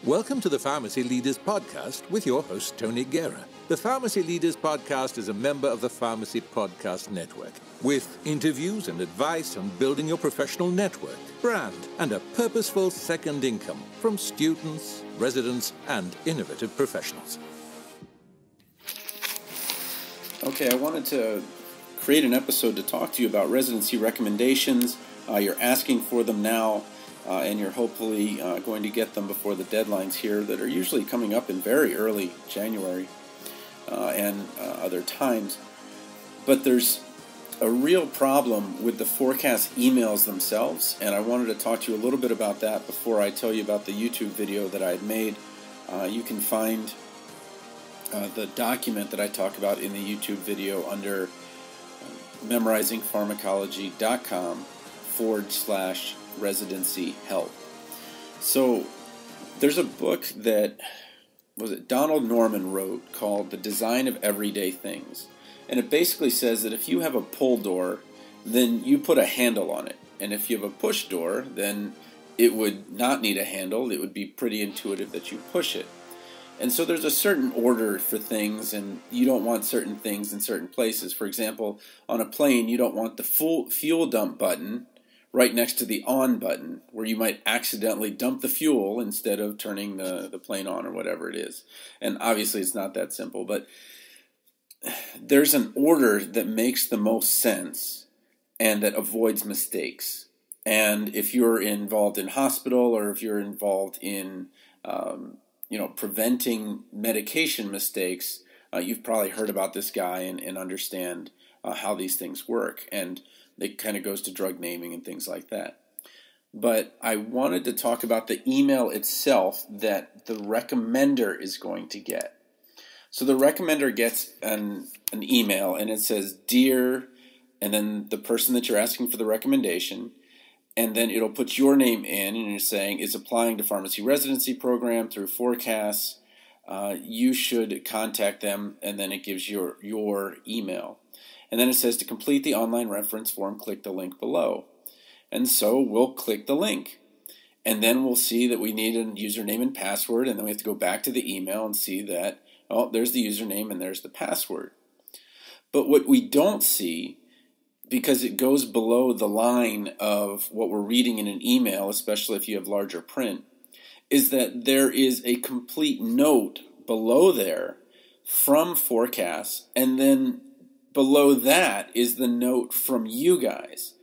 Welcome to the Pharmacy Leaders Podcast with your host, Tony Guerra. The Pharmacy Leaders Podcast is a member of the Pharmacy Podcast Network, with interviews and advice on building your professional network, brand, and a purposeful second income from students, residents, and innovative professionals. Okay, I wanted to create an episode to talk to you about residency recommendations. You're asking for them now. And you're hopefully going to get them before the deadlines here that are usually coming up in very early January and other times. But there's a real problem with the forecast emails themselves, and I wanted to talk to you a little bit about that before I tell you about the YouTube video that I had made. You can find the document that I talk about in the YouTube video under memorizingpharmacology.com/residency help. So there's a book that Donald Norman wrote called The Design of Everyday Things. And it basically says that if you have a pull door, then you put a handle on it. And if you have a push door, then it would not need a handle. It would be pretty intuitive that you push it. And so there's a certain order for things, and you don't want certain things in certain places. For example, on a plane, you don't want the full fuel dump button right next to the on button, where you might accidentally dump the fuel instead of turning the plane on or whatever it is. And obviously it's not that simple, but there's an order that makes the most sense and that avoids mistakes. And if you're involved in hospital, or if you're involved in preventing medication mistakes, you've probably heard about this guy and understand how these things work. And it kind of goes to drug naming and things like that. But I wanted to talk about the email itself that the recommender is going to get. So the recommender gets an email, and it says, "Dear," and then the person that you're asking for the recommendation, and then it'll put your name in, and you're saying, "Is applying to pharmacy residency program through forecasts. You should contact them," and then it gives your email. And then it says to complete the online reference form, click the link below. And so we'll click the link. And then we'll see that we need a username and password, and then we have to go back to the email and see that, oh, there's the username and there's the password. But what we don't see, because it goes below the line of what we're reading in an email, especially if you have larger print, is that there is a complete note below there from forecasts, and then below that is the note from you guys.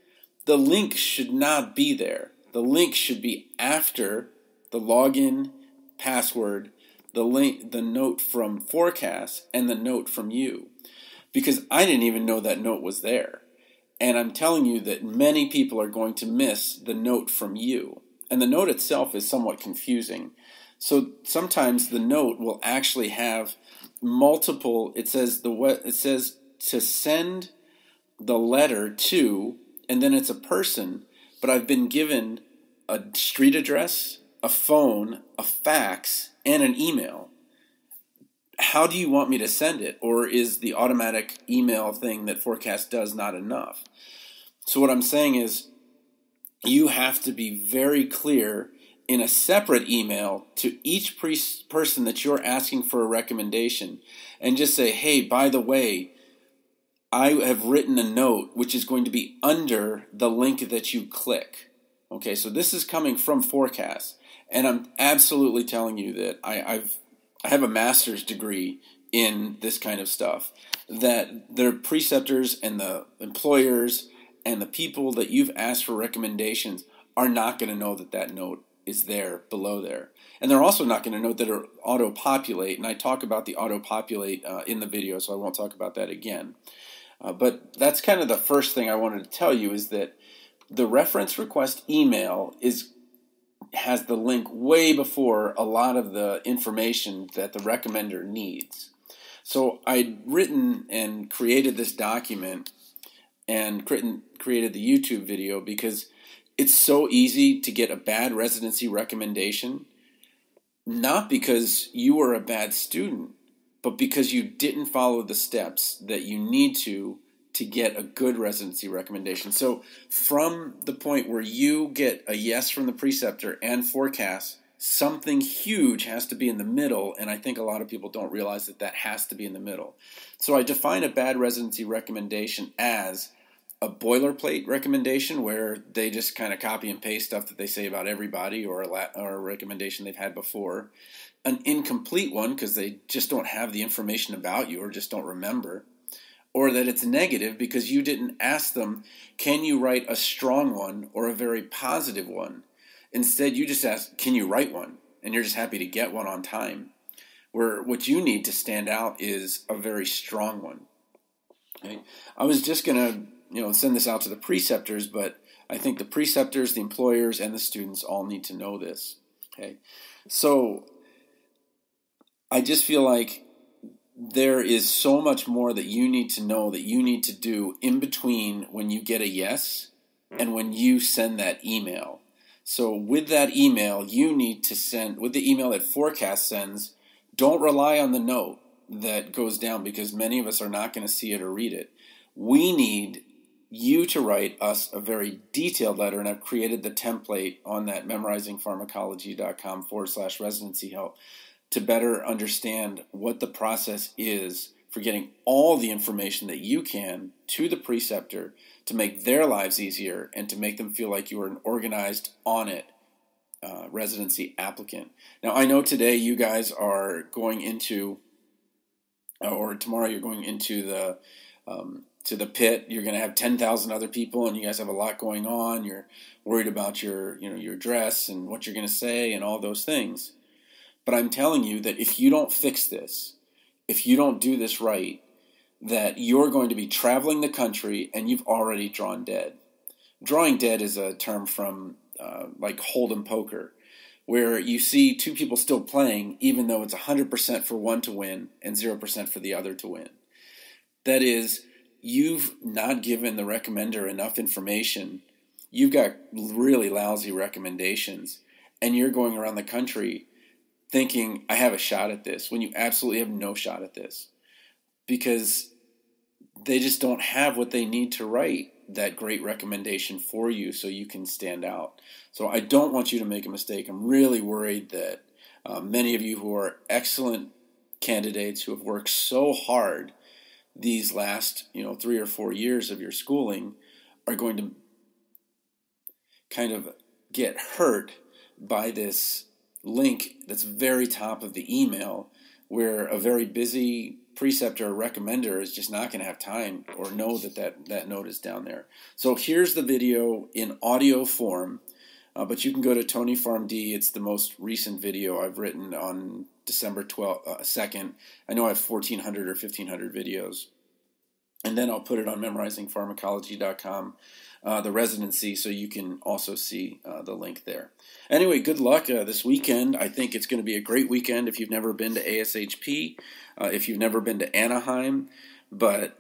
The link should not be there. The link should be after the login, password, the note from forecast, and the note from you. Because I didn't even know that note was there. And I'm telling you that many people are going to miss the note from you. And the note itself is somewhat confusing. So sometimes the note will actually have multiple, it says to send the letter to, and then it's a person, but I've been given a street address, a phone, a fax, and an email. How do you want me to send it? Or is the automatic email thing that Forecast does not enough? So what I'm saying is you have to be very clear in a separate email to each person that you're asking for a recommendation, and just say, "Hey, by the way, I have written a note which is going to be under the link that you click." Okay, so this is coming from Forecast, and I'm absolutely telling you that I have a master's degree in this kind of stuff, that the preceptors and the employers and the people that you've asked for recommendations are not going to know that note is there below there. And they're also not going to know that it'll auto-populate, and I talk about the auto-populate in the video, so I won't talk about that again. But that's kind of the first thing I wanted to tell you, is that the reference request email has the link way before a lot of the information that the recommender needs. So I'd written and created this document and created the YouTube video because it's so easy to get a bad residency recommendation, not because you were a bad student, but because you didn't follow the steps that you need to get a good residency recommendation. So from the point where you get a yes from the preceptor and forecast something huge has to be in the middle, and I think a lot of people don't realize that that has to be in the middle. So I define a bad residency recommendation as a boilerplate recommendation where they just kind of copy and paste stuff that they say about everybody, or a recommendation they've had before. An incomplete one because they just don't have the information about you or just don't remember. Or that it's negative because you didn't ask them, can you write a strong one or a very positive one? Instead, you just ask, can you write one? And you're just happy to get one on time. Where what you need to stand out is a very strong one. Okay? I was just going to send this out to the preceptors, but I think the preceptors, the employers, and the students all need to know this. Okay, so I just feel like there is so much more that you need to know, that you need to do in between when you get a yes and when you send that email. So with that email, you need to send, with the email that Forecast sends, don't rely on the note that goes down because many of us are not going to see it or read it. We need you to write us a very detailed letter, and I've created the template on that memorizingpharmacology.com/residency help to better understand what the process is for getting all the information that you can to the preceptor to make their lives easier and to make them feel like you are an organized, on it residency applicant. Now, I know today you guys are going into, or tomorrow you're going into the to the pit. You're going to have 10,000 other people, and you guys have a lot going on. You're worried about your dress and what you're going to say and all those things. But I'm telling you that if you don't fix this, if you don't do this right, that you're going to be traveling the country and you've already drawn dead. Drawing dead is a term from like Hold'em poker, where you see two people still playing even though it's 100% for one to win and 0% for the other to win. That is, you've not given the recommender enough information. You've got really lousy recommendations, and you're going around the country thinking, I have a shot at this, when you absolutely have no shot at this. Because they just don't have what they need to write that great recommendation for you so you can stand out. So I don't want you to make a mistake. I'm really worried that many of you who are excellent candidates who have worked so hard these last 3 or 4 years of your schooling are going to kind of get hurt by this link that's very top of the email, where a very busy preceptor or recommender is just not going to have time or know that note is down there. So here's the video in audio form, but you can go to Tony Farm D. It's the most recent video I've written on December 2nd. I know I have 1,400 or 1,500 videos. And then I'll put it on memorizingpharmacology.com, the residency, so you can also see the link there. Anyway, good luck this weekend. I think it's going to be a great weekend if you've never been to ASHP, if you've never been to Anaheim. But,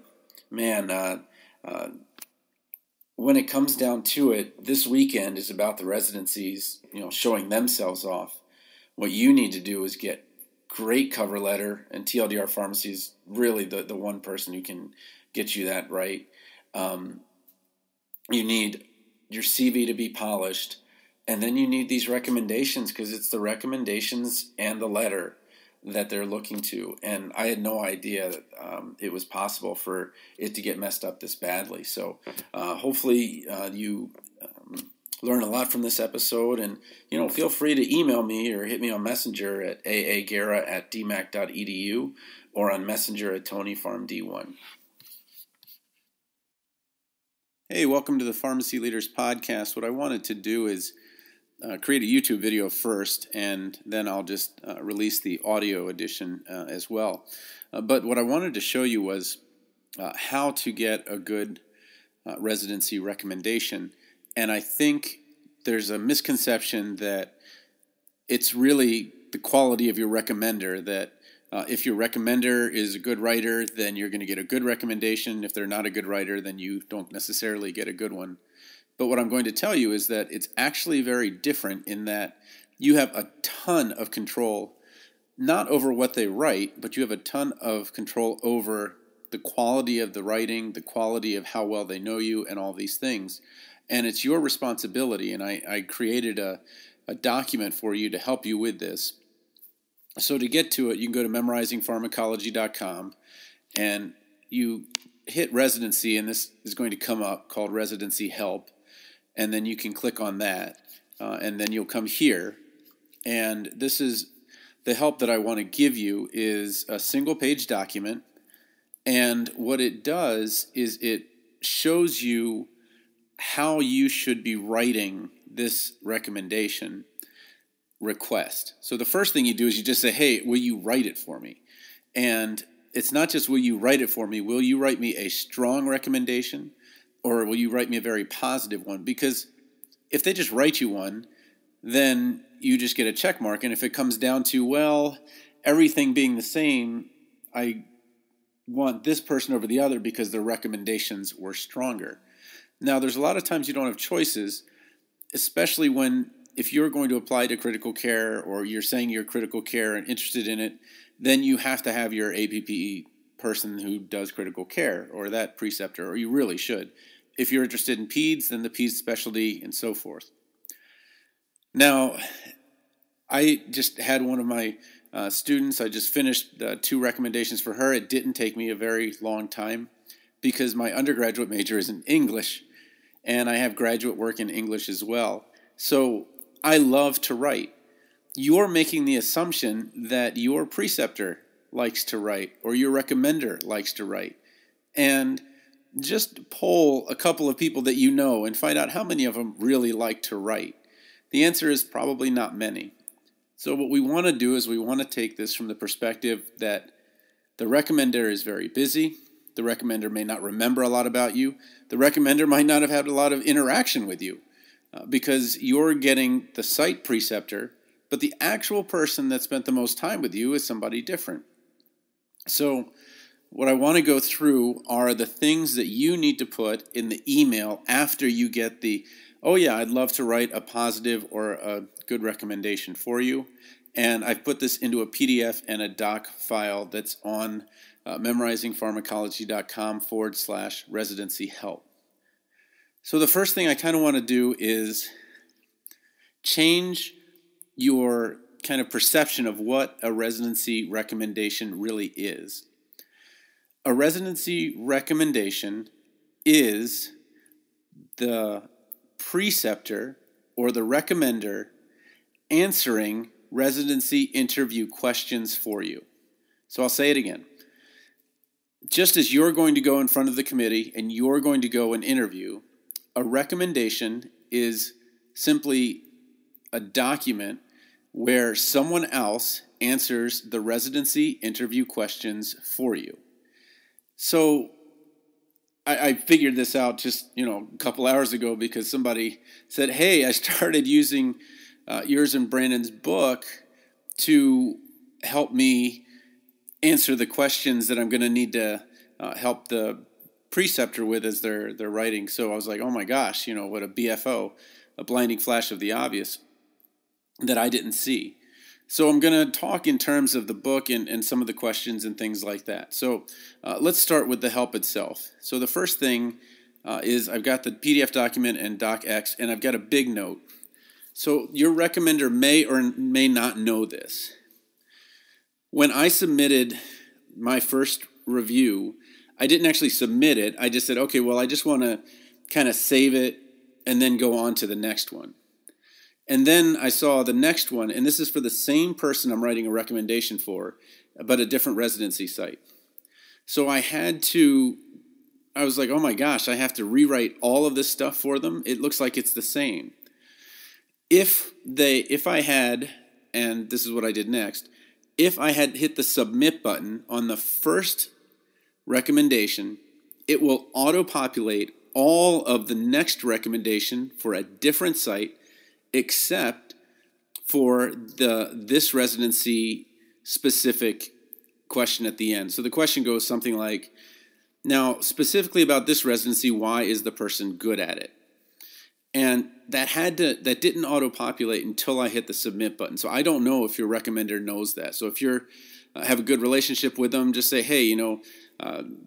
man, when it comes down to it, this weekend is about the residencies, showing themselves off. What you need to do is get great cover letter, and TLDR Pharmacy is really the one person who can get you that right. You need your CV to be polished, and then you need these recommendations, because it's the recommendations and the letter that they're looking to. And I had no idea that it was possible for it to get messed up this badly. So hopefully you learn a lot from this episode, and feel free to email me or hit me on Messenger at aagara@dmac.edu or on Messenger at TonyFarmD1. Hey, welcome to the Pharmacy Leaders Podcast. What I wanted to do is create a YouTube video first, and then I'll just release the audio edition as well. But what I wanted to show you was how to get a good residency recommendation. And I think there's a misconception that it's really the quality of your recommender, that if your recommender is a good writer, then you're going to get a good recommendation. If they're not a good writer, then you don't necessarily get a good one. But what I'm going to tell you is that it's actually very different in that you have a ton of control, not over what they write, but you have a ton of control over the quality of the writing, the quality of how well they know you, and all these things. And it's your responsibility. And I created a a document for you to help you with this. So to get to it, you can go to memorizingpharmacology.com and you hit Residency, and this is going to come up called Residency Help, and then you can click on that, and then you'll come here, and this is the help that I want to give you is a single-page document, and what it does is it shows you how you should be writing this recommendation request. So the first thing you do is you just say, hey, will you write it for me? And it's not just will you write it for me, will you write me a strong recommendation, or will you write me a very positive one? Because if they just write you one, then you just get a check mark. And if it comes down to, well, everything being the same, I want this person over the other because their recommendations were stronger. Now, there's a lot of times you don't have choices, especially if you're going to apply to critical care or you're saying you're critical care and interested in it, then you have to have your APPE person who does critical care or that preceptor, or you really should. If you're interested in peds, then the peds specialty and so forth. Now, I just had one of my students, I just finished 2 recommendations for her. It didn't take me a very long time because my undergraduate major is in English and I have graduate work in English as well. So I love to write. You're making the assumption that your preceptor likes to write or your recommender likes to write. And just poll a couple of people that you know and find out how many of them really like to write. The answer is probably not many. So what we want to do is we want to take this from the perspective that the recommender is very busy. The recommender may not remember a lot about you. The recommender might not have had a lot of interaction with you because you're getting the site preceptor, but the actual person that spent the most time with you is somebody different. So what I want to go through are the things that you need to put in the email after you get the, oh yeah, I'd love to write a positive or a good recommendation for you. And I've put this into a PDF and a doc file that's on memorizingpharmacology.com/residency help. So the first thing I kind of want to do is change your kind of perception of what a residency recommendation really is. A residency recommendation is the preceptor or the recommender answering residency interview questions for you. So I'll say it again. Just as you're going to go in front of the committee and you're going to go and interview, a recommendation is simply a document where someone else answers the residency interview questions for you. So I figured this out just, a couple hours ago because somebody said, hey, I started using yours and Brandon's book to help me answer the questions that I'm going to need to help the preceptor with as they're writing. So I was like, oh my gosh, what a BFO, a blinding flash of the obvious that I didn't see. So I'm going to talk in terms of the book and some of the questions and things like that. So let's start with the help itself. So the first thing is I've got the PDF document and docx, and I've got a big note. So your recommender may or may not know this. When I submitted my first review, I didn't actually submit it. I just said, okay, well, I just want to kind of save it and then go on to the next one. And then I saw the next one, and this is for the same person I'm writing a recommendation for, but a different residency site. So I was like, oh my gosh, I have to rewrite all of this stuff for them. It looks like it's the same. If I had, and this is what I did next, if I had hit the submit button on the first recommendation, it will auto-populate all of the next recommendation for a different site except for this residency specific question at the end. So the question goes something like, now specifically about this residency, why is the person good at it? And that didn't auto-populate until I hit the submit button. So I don't know if your recommender knows that. So if you have a good relationship with them, just say, hey,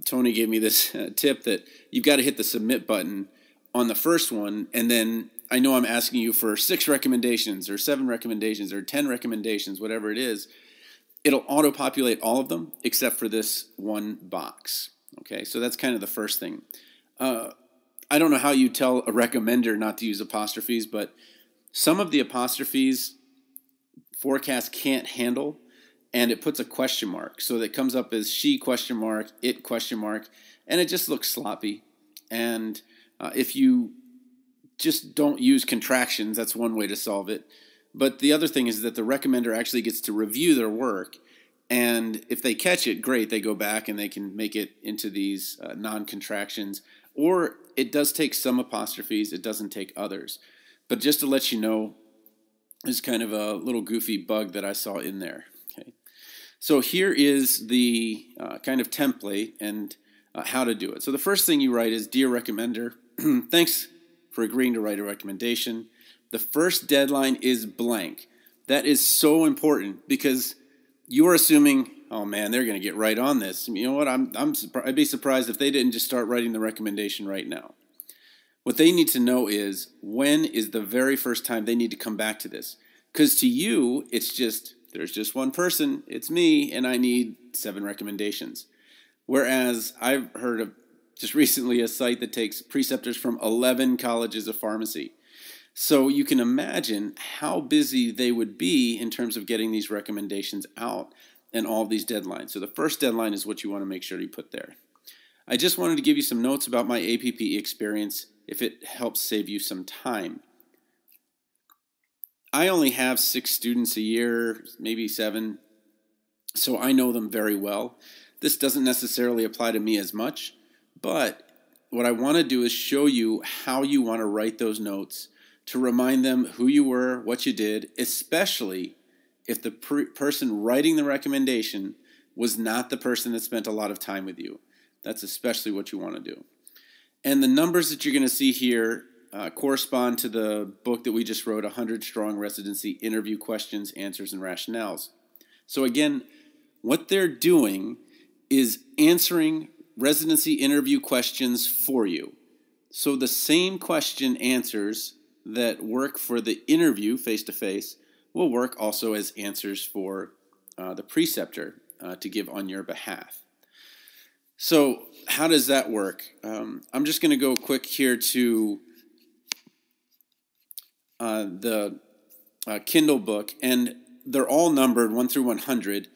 Tony gave me this tip that you've got to hit the submit button on the first one, and then I know I'm asking you for 6 recommendations or 7 recommendations or 10 recommendations, whatever it is, it'll auto-populate all of them except for this one box. Okay, so that's kind of the first thing. I don't know how you tell a recommender not to use apostrophes, but some of the apostrophes Forecast can't handle, and it puts a question mark. So that comes up as she question mark, it question mark, and it just looks sloppy. And if you just don't use contractions, that's one way to solve it. But the other thing is that the recommender actually gets to review their work, and if they catch it, great, they go back and they can make it into these non-contractions. Or it does take some apostrophes, it doesn't take others. But just to let you know, is kind of a little goofy bug that I saw in there. Okay, so here is the kind of template and how to do it. So the first thing you write is, Dear Recommender, thanks for agreeing to write a recommendation. The first deadline is blank. That is so important because you are assuming, oh man, they're going to get right on this. You know what? I'd be surprised if they didn't just start writing the recommendation right now. What they need to know is, when is the very first time they need to come back to this? Because to you, it's just, there's just one person, it's me, and I need 7 recommendations. Whereas I've heard of just recently a site that takes preceptors from 11 colleges of pharmacy. So you can imagine how busy they would be in terms of getting these recommendations out and all these deadlines. So the first deadline is what you want to make sure you put there. I just wanted to give you some notes about my APP experience if it helps save you some time. I only have 6 students a year, maybe 7, so I know them very well. This doesn't necessarily apply to me as much, but what I want to do is show you how you want to write those notes to remind them who you were, what you did, especially if the person writing the recommendation was not the person that spent a lot of time with you. That's especially what you want to do. And the numbers that you're going to see here correspond to the book that we just wrote, 100 Strong Residency Interview Questions, Answers, and Rationales. So again, what they're doing is answering residency interview questions for you. So the same question answers that work for the interview face-to-face will work also as answers for the preceptor to give on your behalf. So how does that work? I'm just going to go quick here to the Kindle book, and they're all numbered 1 through 100.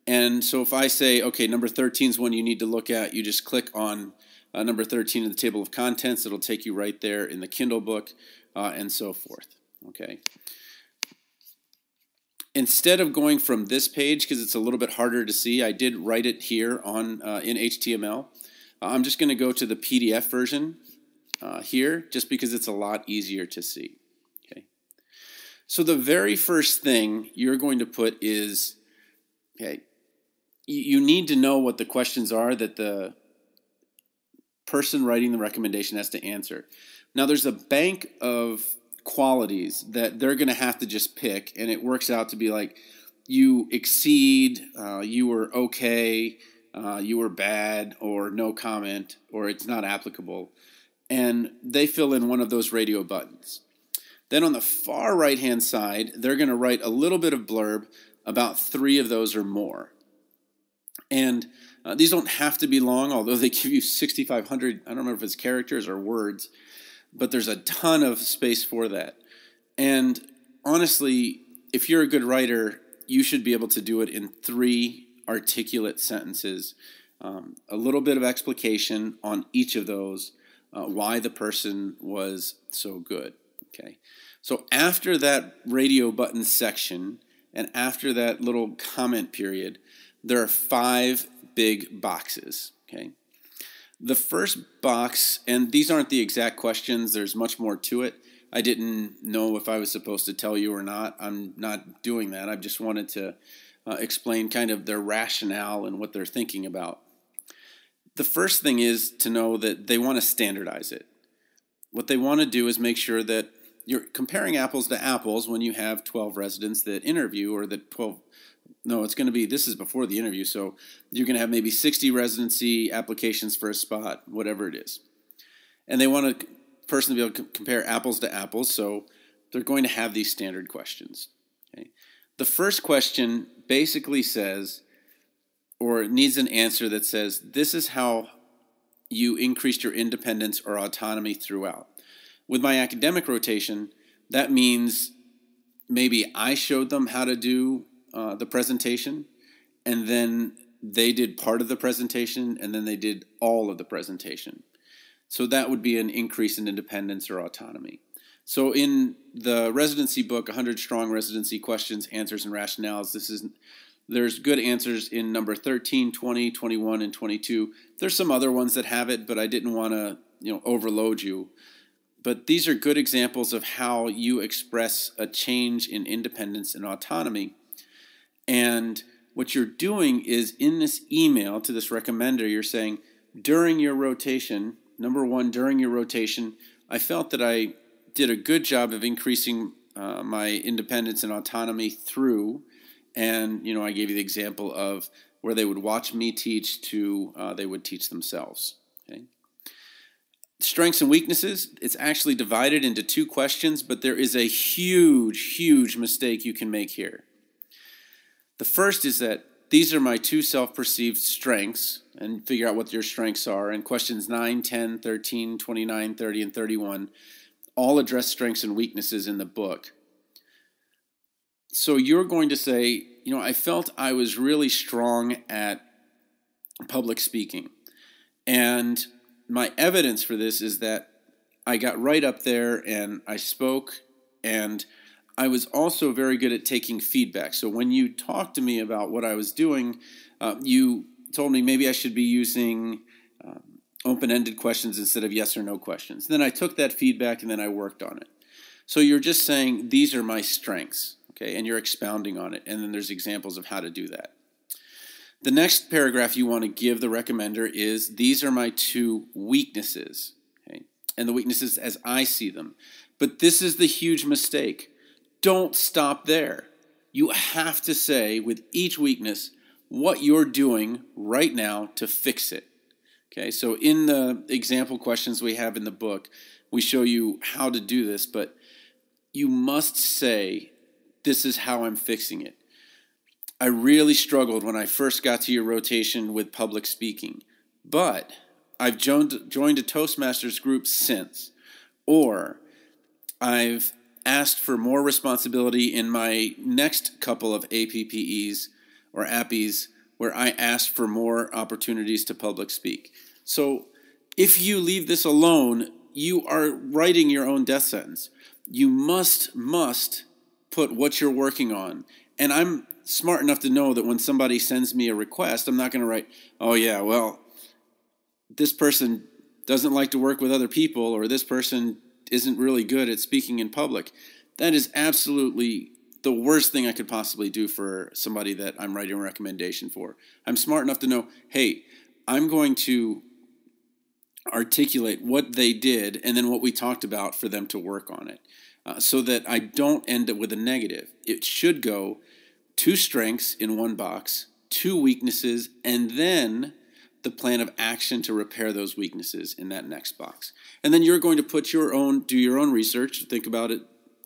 And so if I say, okay, number 13 is one you need to look at, you just click on number 13 in the table of contents. It'll take you right there in the Kindle book and so forth. Okay. Instead of going from this page, because it's a little bit harder to see, I did write it here on in HTML. I'm just going to go to the PDF version here, just because it's a lot easier to see. Okay. So the very first thing you're going to put is, okay, you need to know what the questions are that the person writing the recommendation has to answer. Now, there's a bank of qualities that they're going to have to just pick, and it works out to be like, you exceed, you were okay, you were bad, or no comment, or it's not applicable. And they fill in one of those radio buttons. Then on the far right-hand side, they're going to write a little bit of blurb about 3 of those or more. And these don't have to be long, although they give you 6,500, I don't remember if it's characters or words, but there's a ton of space for that. And honestly, if you're a good writer, you should be able to do it in 3 articulate sentences. A little bit of explication on each of those, why the person was so good. Okay. So after that radio button section and after that little comment period, there are 5 big boxes. Okay. The first box, and these aren't the exact questions, there's much more to it. I didn't know if I was supposed to tell you or not. I'm not doing that. I just wanted to explain kind of their rationale and what they're thinking about. The first thing is to know that they want to standardize it. What they want to do is make sure that you're comparing apples to apples when you have 12 residents that interview, or that 12, no, it's going to be, this is before the interview, so you're going to have maybe 60 residency applications for a spot, whatever it is. And they want to person to be able to compare apples to apples, so they're going to have these standard questions. Okay? The first question basically says, or needs an answer that says, this is how you increased your independence or autonomy throughout. With my academic rotation, that means maybe I showed them how to do the presentation, and then they did part of the presentation, and then they did all of the presentation. So that would be an increase in independence or autonomy. So in the residency book, 100 Strong Residency Questions, Answers, and Rationales, there's good answers in number 13, 20, 21, and 22. There's some other ones that have it, but I didn't want to overload you. But these are good examples of how you express a change in independence and autonomy. And what you're doing is in this email to this recommender, you're saying, during your rotation, number one, during your rotation, I felt that I did a good job of increasing my independence and autonomy through, and I gave you the example of where they would watch me teach to they would teach themselves. Okay? Strengths and weaknesses, it's actually divided into 2 questions, but there is a huge, huge mistake you can make here. The first is that these are my 2 self-perceived strengths, and figure out what your strengths are. And questions 9, 10, 13, 29, 30, and 31 all address strengths and weaknesses in the book. So you're going to say, I felt I was really strong at public speaking. And my evidence for this is that I got right up there and I spoke, and I was also very good at taking feedback. So when you talked to me about what I was doing, you told me maybe I should be using open-ended questions instead of yes or no questions. Then I took that feedback and then I worked on it. So you're just saying, these are my strengths, okay, and you're expounding on it. And then there's examples of how to do that. The next paragraph you want to give the recommender is, these are my 2 weaknesses, okay, and the weaknesses as I see them. But this is the huge mistake. Don't stop there. You have to say with each weakness what you're doing right now to fix it. Okay, so in the example questions we have in the book, we show you how to do this, but you must say, this is how I'm fixing it. I really struggled when I first got to your rotation with public speaking, but I've joined a Toastmasters group since, or I've asked for more responsibility in my next couple of APPEs or APPEs where I asked for more opportunities to public speak. So if you leave this alone, you are writing your own death sentence. You must put what you're working on. And I'm smart enough to know that when somebody sends me a request, I'm not going to write, oh yeah, well, this person doesn't like to work with other people, or this person isn't really good at speaking in public. That is absolutely the worst thing I could possibly do for somebody that I'm writing a recommendation for. I'm smart enough to know, hey, I'm going to articulate what they did and then what we talked about for them to work on it, so that I don't end up with a negative. It should go 2 strengths in one box, 2 weaknesses, and then the plan of action to repair those weaknesses in that next box. And then you're going to do your own research, think about it.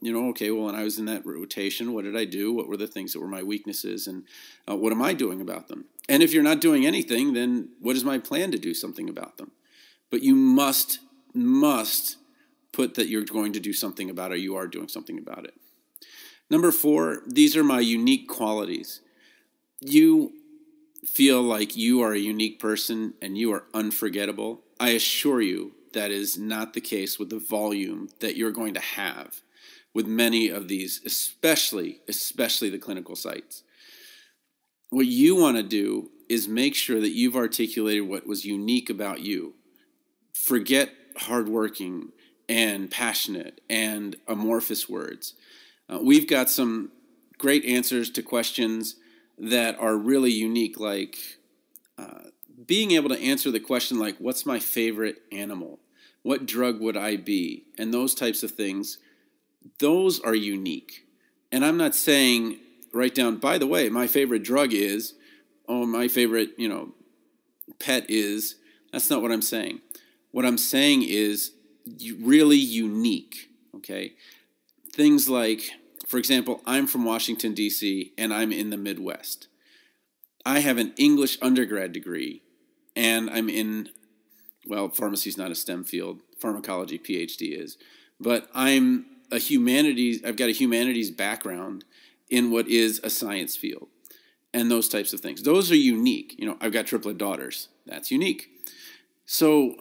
Okay, well, when I was in that rotation, what did I do? What were the things that were my weaknesses? And what am I doing about them? And if you're not doing anything, then what is my plan to do something about them? But you must put that you're going to do something about it, or you are doing something about it. Number 4, these are my unique qualities. You feel like you are a unique person and you are unforgettable. I assure you that is not the case with the volume that you're going to have with many of these, especially the clinical sites. What you want to do is make sure that you've articulated what was unique about you. Forget hardworking and passionate and amorphous words. We've got some great answers to questions that are really unique, like being able to answer the question like, what's my favorite animal? What drug would I be? And those types of things. Those are unique. And I'm not saying write down, by the way, my favorite drug is, my favorite, pet is. That's not what I'm saying. What I'm saying is really unique, okay? Things like, for example, I'm from Washington, D.C., and I'm in the Midwest. I have an English undergrad degree, and I'm in, well, pharmacy's not a STEM field. Pharmacology PhD is. But I've got a humanities background in what is a science field and those types of things. Those are unique. I've got triplet daughters. That's unique. So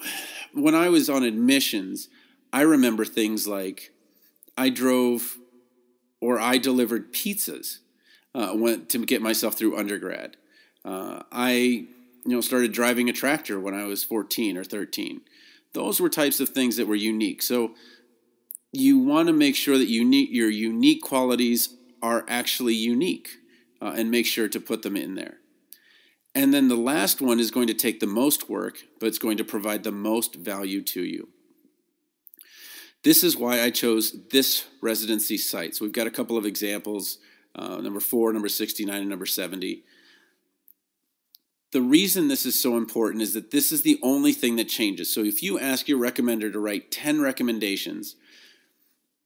when I was on admissions, I remember things like I delivered pizzas to get myself through undergrad. I started driving a tractor when I was 14 or 13. Those were types of things that were unique. So you want to make sure that your unique qualities are actually unique and make sure to put them in there. And then the last one is going to take the most work, but it's going to provide the most value to you. This is why I chose this residency site. So we've got a couple of examples, number 4, number 69, and number 70. The reason this is so important is that this is the only thing that changes. So if you ask your recommender to write 10 recommendations,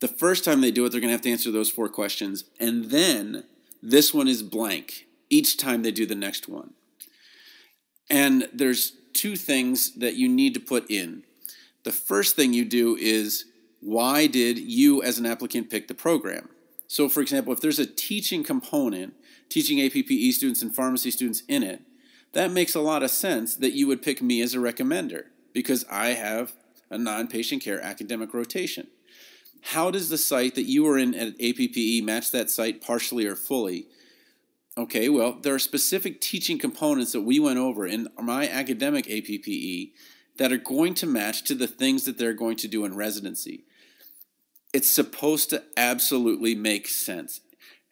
the first time they do it, they're going to have to answer those 4 questions. And then this one is blank each time they do the next one. And there's 2 things that you need to put in. The first thing you do is, why did you as an applicant pick the program? So for example, if there's a teaching component, teaching APPE students and pharmacy students in it, that makes a lot of sense that you would pick me as a recommender because I have a non-patient care academic rotation. How does the site that you were in at APPE match that site partially or fully? Okay, well, there are specific teaching components that we went over in my academic APPE that are going to match to the things that they're going to do in residency. It's supposed to absolutely make sense.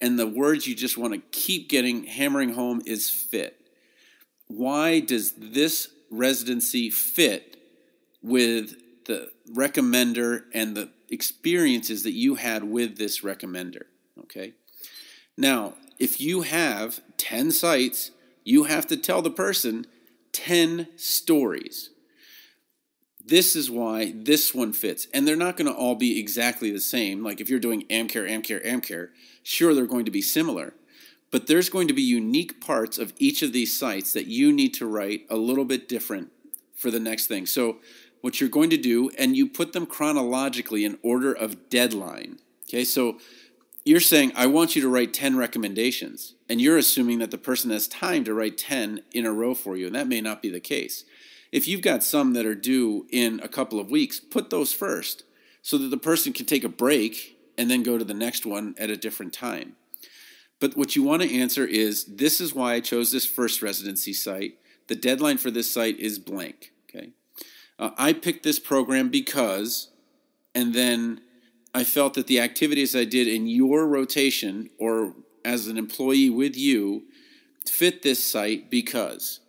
And the words you just want to keep hammering home is fit. Why does this residency fit with the recommender and the experiences that you had with this recommender? Okay. Now, if you have 10 sites, you have to tell the person 10 stories. This is why this one fits. And they're not going to all be exactly the same. Like if you're doing AmCare, sure, they're going to be similar. But there's going to be unique parts of each of these sites that you need to write a little bit different for the next thing. So what you're going to do, and you put them chronologically in order of deadline. Okay, so you're saying, I want you to write 10 recommendations. And you're assuming that the person has time to write 10 in a row for you. And that may not be the case. If you've got some that are due in a couple of weeks, put those first so that the person can take a break and then go to the next one at a different time. But what you want to answer is, this is why I chose this first residency site. The deadline for this site is blank. Okay, I picked this program because, and then I felt that the activities I did in your rotation or as an employee with you fit this site because.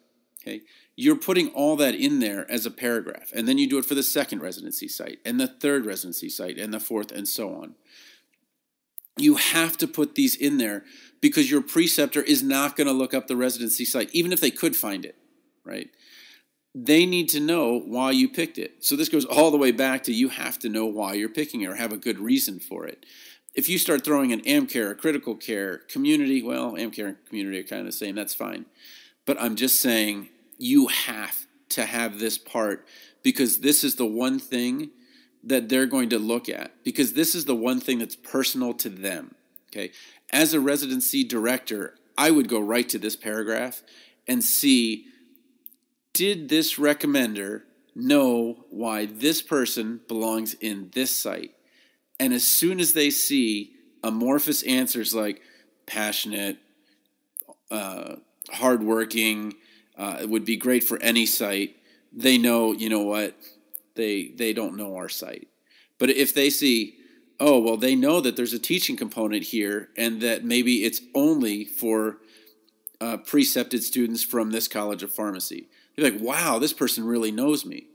Okay, you're putting all that in there as a paragraph. And then you do it for the second residency site and the third residency site and the fourth and so on. You have to put these in there because your preceptor is not going to look up the residency site, even if they could find it, right? They need to know why you picked it. So this goes all the way back to you have to know why you're picking it or have a good reason for it. If you start throwing an AmCare, a critical care, community, well, AmCare and community are kind of the same, that's fine. But I'm just saying you have to have this part because this is the one thing that they're going to look at because this is the one thing that's personal to them, okay? As a residency director, I would go right to this paragraph and see, did this recommender know why this person belongs in this site? And as soon as they see amorphous answers like passionate, hardworking, it would be great for any site, they know, you know what, they don't know our site. But if they see, oh, well, they know that there's a teaching component here and that maybe it's only for precepted students from this College of Pharmacy. You're like, wow, this person really knows me.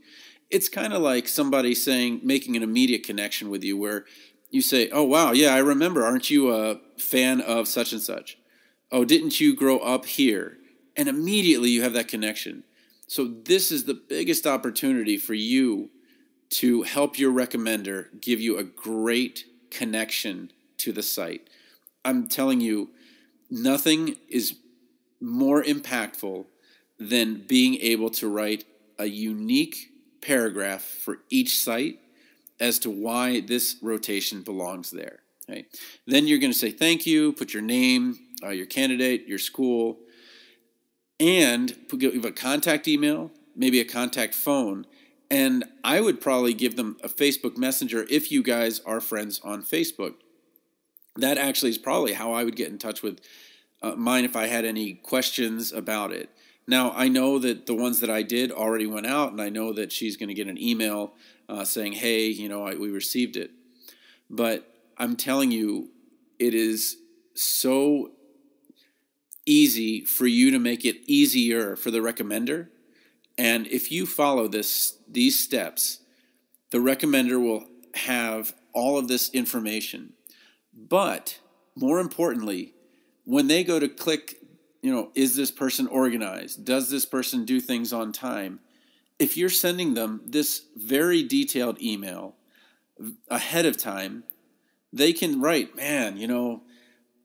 It's kind of like somebody saying, making an immediate connection with you where you say, oh, wow, yeah, I remember. Aren't you a fan of such and such? Oh, didn't you grow up here? And immediately you have that connection. So this is the biggest opportunity for you to help your recommender give you a great connection to the site. I'm telling you, nothing is more impactful than being able to write a unique paragraph for each site as to why this rotation belongs there. Okay? Then you're going to say thank you, put your name, your candidate, your school, and give a contact email, maybe a contact phone, and I would probably give them a Facebook Messenger if you guys are friends on Facebook. That actually is probably how I would get in touch with mine if I had any questions about it. Now, I know that the ones that I did already went out, and I know that she's going to get an email saying, hey, we received it. But I'm telling you, it is so easy for you to make it easier for the recommender. And if you follow these steps, the recommender will have all of this information. But more importantly, when they go to click, is this person organized? Does this person do things on time? If you're sending them this very detailed email ahead of time, they can write, man,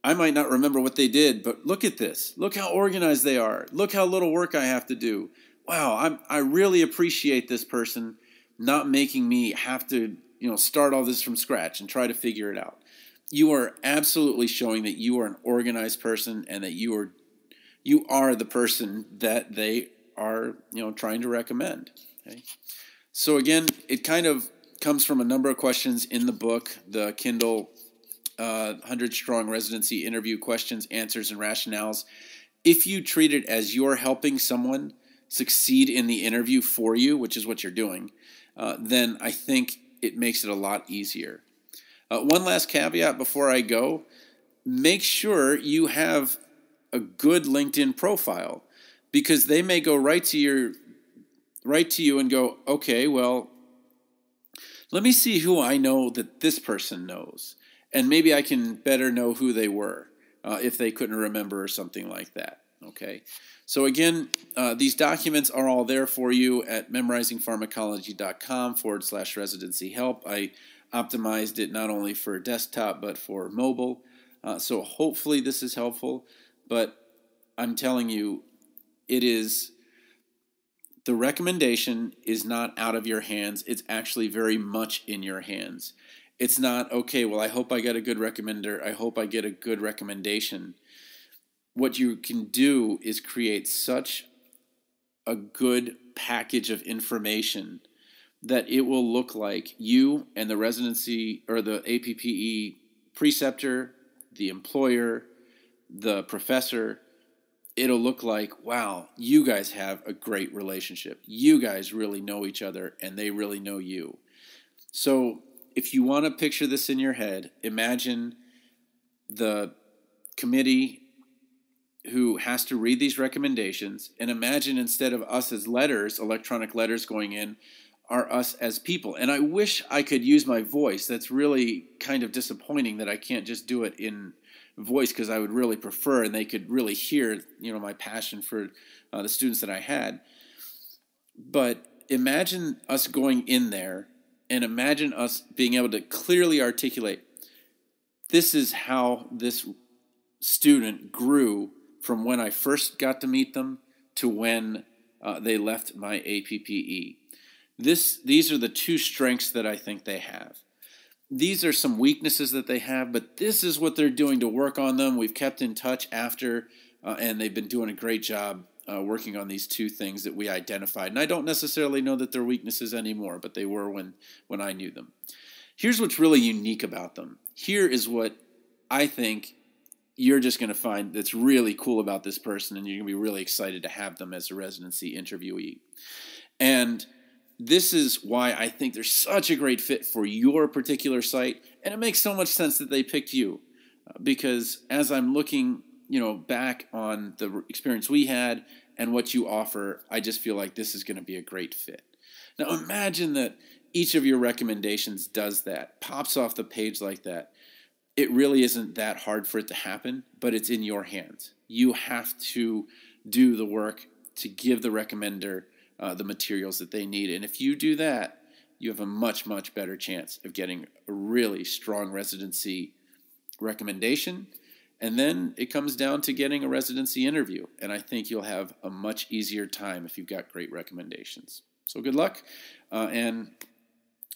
I might not remember what they did, but look at this. Look how organized they are. Look how little work I have to do. Wow, I really appreciate this person not making me have to, start all this from scratch and try to figure it out. You are absolutely showing that you are an organized person and that you are the person that they are, trying to recommend. Okay? So again, it kind of comes from a number of questions in the book, the Kindle 100 Strong Residency Interview Questions, Answers, and Rationales. If you treat it as you're helping someone succeed in the interview for you, which is what you're doing, then I think it makes it a lot easier. One last caveat before I go, make sure you have a good LinkedIn profile, because they may go right to you and go, okay, well, let me see who I know that this person knows, and maybe I can better know who they were if they couldn't remember or something like that. Okay, so again, these documents are all there for you at memorizingpharmacology.com/residency help. I optimized it not only for desktop but for mobile. So hopefully this is helpful. But I'm telling you, the recommendation is not out of your hands. It's actually very much in your hands. It's not, okay, well, I hope I get a good recommender. I hope I get a good recommendation. What you can do is create such a good package of information that it will look like you and the residency or the APPE preceptor, the employer, the professor. It'll look like, wow, you guys have a great relationship. You guys really know each other and they really know you. So if you want to picture this in your head, imagine the committee who has to read these recommendations, and imagine instead of us as letters, electronic letters going in, are us as people. And I wish I could use my voice. That's really kind of disappointing that I can't just do it in voice, because I would really prefer, and they could really hear, my passion for the students that I had. But imagine us going in there, and imagine us being able to clearly articulate, this is how this student grew from when I first got to meet them to when they left my APPE. These are the two strengths that I think they have. These are some weaknesses that they have, but this is what they're doing to work on them. We've kept in touch after, and they've been doing a great job working on these two things that we identified. And I don't necessarily know that they're weaknesses anymore, but they were when I knew them. Here's what's really unique about them. Here is what I think you're just going to find that's really cool about this person, and you're going to be really excited to have them as a residency interviewee. And this is why I think they're such a great fit for your particular site, and it makes so much sense that they picked you, because as I'm looking, back on the experience we had and what you offer, I just feel like this is going to be a great fit. Now imagine that each of your recommendations does that, pops off the page like that. It really isn't that hard for it to happen, but it's in your hands. You have to do the work to give the recommender the materials that they need. And if you do that, you have a much, much better chance of getting a really strong residency recommendation. And then it comes down to getting a residency interview. And I think you'll have a much easier time if you've got great recommendations. So good luck. And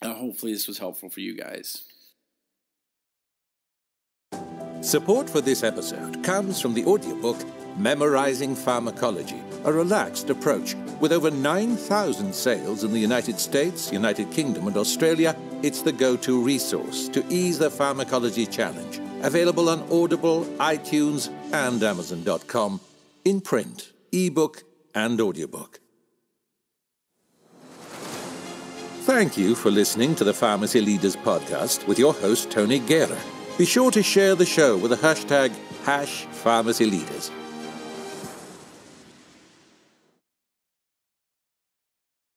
hopefully this was helpful for you guys. Support for this episode comes from the audiobook Memorizing Pharmacology, a relaxed approach. With over 9,000 sales in the United States, United Kingdom, and Australia, it's the go-to resource to ease the pharmacology challenge. Available on Audible, iTunes, and Amazon.com, in print, ebook, and audiobook. Thank you for listening to the Pharmacy Leaders Podcast with your host, Tony Guerra. Be sure to share the show with the hashtag #PharmacyLeaders.